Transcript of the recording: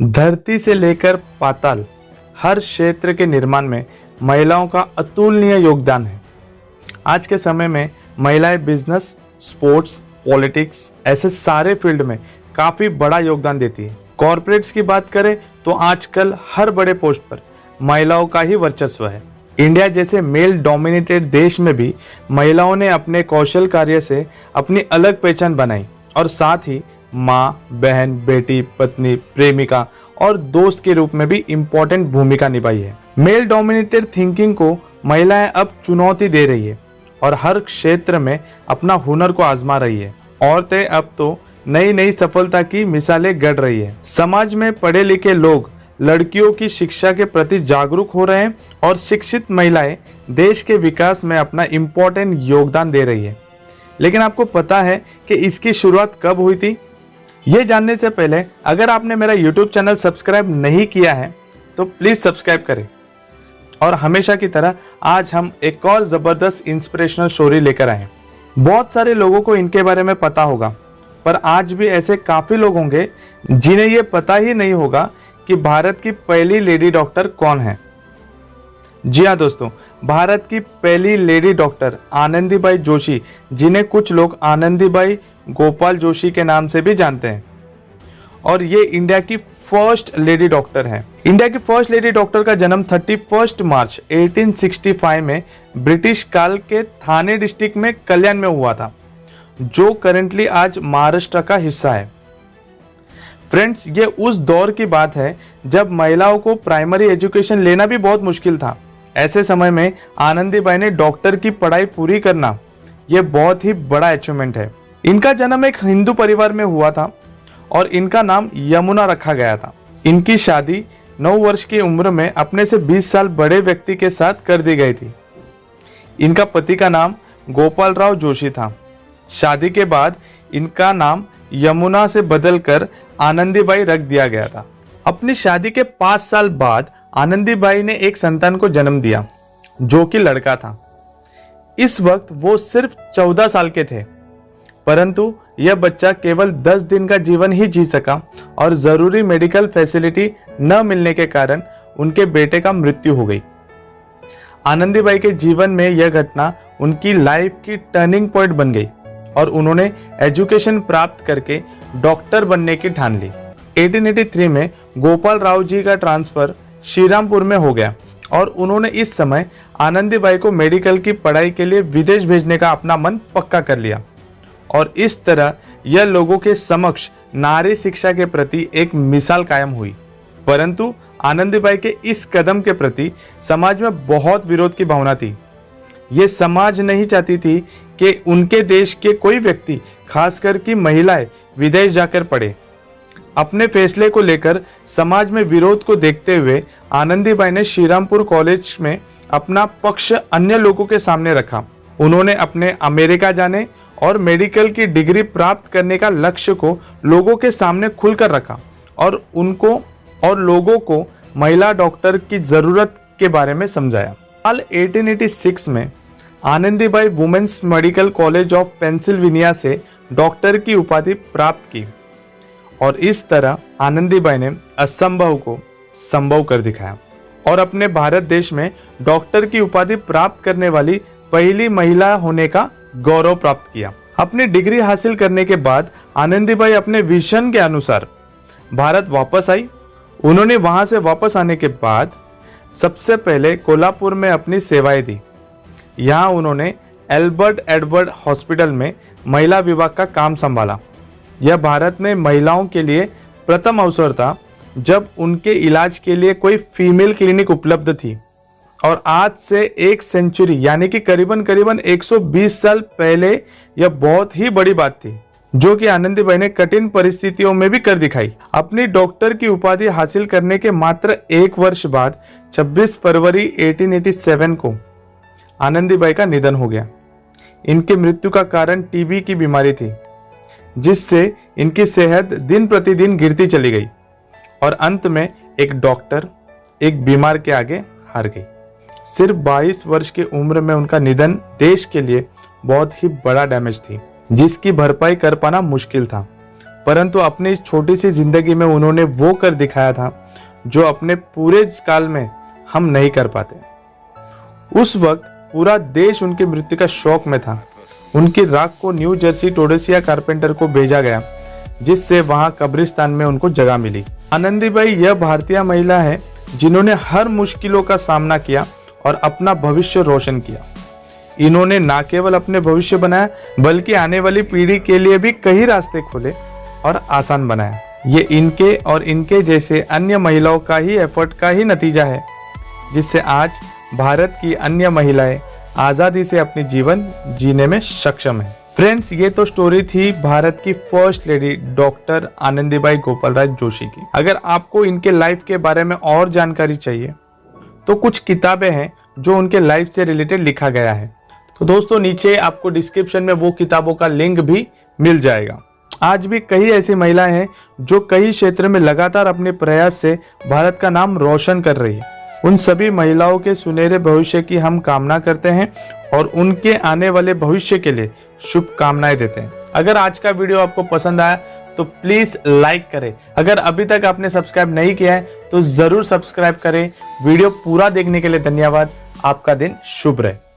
धरती से लेकर पाताल, हर क्षेत्र के निर्माण में महिलाओं का अतुलनीय योगदान है। आज के समय में महिलाएं बिजनेस, स्पोर्ट्स, पॉलिटिक्स ऐसे सारे फील्ड में काफी बड़ा योगदान देती है। कॉरपोरेट्स की बात करें तो आजकल हर बड़े पोस्ट पर महिलाओं का ही वर्चस्व है। इंडिया जैसे मेल डोमिनेटेड देश में भी महिलाओं ने अपने कौशल कार्य से अपनी अलग पहचान बनाई और साथ ही माँ, बहन, बेटी, पत्नी, प्रेमिका और दोस्त के रूप में भी इम्पोर्टेंट भूमिका निभाई है। मेल डोमिनेटेड थिंकिंग को महिलाएं अब चुनौती दे रही है और हर क्षेत्र में अपना हुनर को आजमा रही है। औरतें अब तो नई नई सफलता की मिसालें गढ़ रही है। समाज में पढ़े लिखे लोग लड़कियों की शिक्षा के प्रति जागरूक हो रहे हैं और शिक्षित महिलाएं देश के विकास में अपना इम्पोर्टेंट योगदान दे रही है। लेकिन आपको पता है कि इसकी शुरुआत कब हुई थी? ये जानने से पहले अगर आपने मेरा YouTube चैनल सब्सक्राइब नहीं किया है तो प्लीज सब्सक्राइब करें। और हमेशा की तरह आज हम एक और जबरदस्त इंस्पिरेशनल स्टोरी लेकर आए हैं। बहुत सारे लोगों को इनके बारे में पता होगा, पर आज भी ऐसे काफी लोग होंगे जिन्हें ये पता ही नहीं होगा कि भारत की पहली लेडी डॉक्टर कौन है। जी हाँ दोस्तों, भारत की पहली लेडी डॉक्टर आनंदीबाई जोशी, जिन्हें कुछ लोग आनंदीबाई गोपाल जोशी के नाम से भी जानते हैं, और ये इंडिया की फर्स्ट लेडी डॉक्टर है। इंडिया की फर्स्ट लेडी डॉक्टर का जन्म 31 मार्च 1865 में ब्रिटिश काल के थाने डिस्ट्रिक्ट में कल्याण में हुआ था, जो करेंटली आज महाराष्ट्र का हिस्सा है। फ्रेंड्स, ये उस दौर की बात है जब महिलाओं को प्राइमरी एजुकेशन लेना भी बहुत मुश्किल था। ऐसे समय में आनंदीबाई ने डॉक्टर की पढ़ाई पूरी करना, यह बहुत ही बड़ा अचीवमेंट है। इनका जन्म एक हिंदू परिवार में हुआ था और इनका नाम यमुना रखा गया था। इनकी शादी 9 वर्ष की उम्र में अपने से 20 साल बड़े व्यक्ति के साथ कर दी गई थी। इनका पति का नाम गोपाल राव जोशी था। शादी के बाद इनका नाम यमुना से बदलकर आनंदीबाई रख दिया गया था। अपनी शादी के 5 साल बाद आनंदीबाई ने एक संतान को जन्म दिया, जो कि लड़का था। इस वक्त वो सिर्फ 14 साल के थे, परंतु यह बच्चा केवल 10 दिन का जीवन ही जी सका और जरूरी मेडिकल फैसिलिटी न मिलने के कारण उनके बेटे का मृत्यु हो गई। आनंदीबाई के जीवन में यह घटना उनकी लाइफ की टर्निंग पॉइंट बन गई और उन्होंने एजुकेशन प्राप्त करके डॉक्टर बनने की ठान ली। 1883 में गोपाल राव जी का ट्रांसफर श्रीरामपुर में हो गया और उन्होंने इस समय आनंदीबाई को मेडिकल की पढ़ाई के लिए विदेश भेजने का अपना मन पक्का कर लिया और इस तरह यह लोगों के समक्ष नारी शिक्षा के प्रति एक मिसाल कायम हुई। परंतु आनंदीबाई के इस कदम के प्रति समाज में बहुत विरोध की भावना थी। ये समाज नहीं चाहती थी कि उनके देश के कोई व्यक्ति, खासकर कि महिलाएं, विदेश जाकर पढ़े। अपने फैसले को लेकर समाज में विरोध को देखते हुए आनंदीबाई ने श्रीरामपुर कॉलेज में अपना पक्ष अन्य लोगों के सामने रखा। उन्होंने अपने अमेरिका जाने और मेडिकल की डिग्री प्राप्त करने का लक्ष्य को लोगों के सामने खुलकर रखा और लोगों को महिला डॉक्टर की जरूरत के बारे में समझाया। साल 1886 में Anandibai women's medical college of Pennsylvania से डॉक्टर की उपाधि प्राप्त की और इस तरह आनंदीबाई ने असंभव को संभव कर दिखाया और अपने भारत देश में डॉक्टर की उपाधि प्राप्त करने वाली पहली महिला होने का गौरव प्राप्त किया। अपनी डिग्री हासिल करने के बाद आनंदीबाई अपने विजन के अनुसार भारत वापस आई। उन्होंने वहां से वापस आने के बाद सबसे पहले कोल्हापुर में अपनी सेवाएं दी। यहाँ उन्होंने एल्बर्ट एडवर्ड हॉस्पिटल में महिला विभाग का काम संभाला। यह भारत में महिलाओं के लिए प्रथम अवसर था जब उनके इलाज के लिए कोई फीमेल क्लिनिक उपलब्ध थी और आज से 1 सेंचुरी यानी कि करीबन 120 साल पहले यह बहुत ही बड़ी बात थी, जो कि आनंदीबाई ने कठिन परिस्थितियों में भी कर दिखाई। अपनी डॉक्टर की उपाधि हासिल करने के मात्र 1 वर्ष बाद 26 फरवरी 1887 को आनंदीबाई का निधन हो गया। इनकी मृत्यु का कारण टीबी की बीमारी थी, जिससे इनकी सेहत दिन प्रतिदिन गिरती चली गई और अंत में एक डॉक्टर एक बीमार के आगे हार गई। सिर्फ 22 वर्ष की उम्र में उनका निधन देश के लिए बहुत ही बड़ा डैमेज थी, जिसकी भरपाई कर पाना मुश्किल था। परंतु अपनी छोटी सी जिंदगी में उन्होंने वो कर दिखाया था जो अपने पूरे काल में हम नहीं कर पाते। उस वक्त पूरा देश उनकी मृत्यु का शोक में था। उनकी राख को न्यू जर्सी टोडेसिया कारपेंटर को भेजा गया, जिससे वहां कब्रिस्तान में उनको जगह मिली। आनंदीबाई यह भारतीय महिला है जिन्होंने हर मुश्किलों का सामना किया और अपना भविष्य रोशन किया। इन्होंने न केवल अपने भविष्य बनाया, बल्कि आने वाली पीढ़ी के लिए भी कई रास्ते खोले और आसान बनाया। ये इनके और इनके जैसे अन्य महिलाओं का ही एफर्ट का ही नतीजा है, जिससे आज भारत की अन्य महिलाएं आज़ादी से अपनी जीवन जीने में सक्षम है। फ्रेंड्स, ये तो स्टोरी थी भारत की first lady doctor Anandibai Gopalraj Joshi की। अगर आपको इनके लाइफ के बारे में और जानकारी चाहिए तो कुछ किताबें हैं जो उनके लाइफ से रिलेटेड लिखा गया है। तो दोस्तों, नीचे आपको डिस्क्रिप्शन में वो किताबों का लिंक भी मिल जाएगा। आज भी कई ऐसी महिलाएं हैं जो कई क्षेत्र में लगातार अपने प्रयास से भारत का नाम रोशन कर रही है। उन सभी महिलाओं के सुनहरे भविष्य की हम कामना करते हैं और उनके आने वाले भविष्य के लिए शुभकामनाएं देते हैं। अगर आज का वीडियो आपको पसंद आया तो प्लीज लाइक करें। अगर अभी तक आपने सब्सक्राइब नहीं किया है तो जरूर सब्सक्राइब करें। वीडियो पूरा देखने के लिए धन्यवाद। आपका दिन शुभ रहे।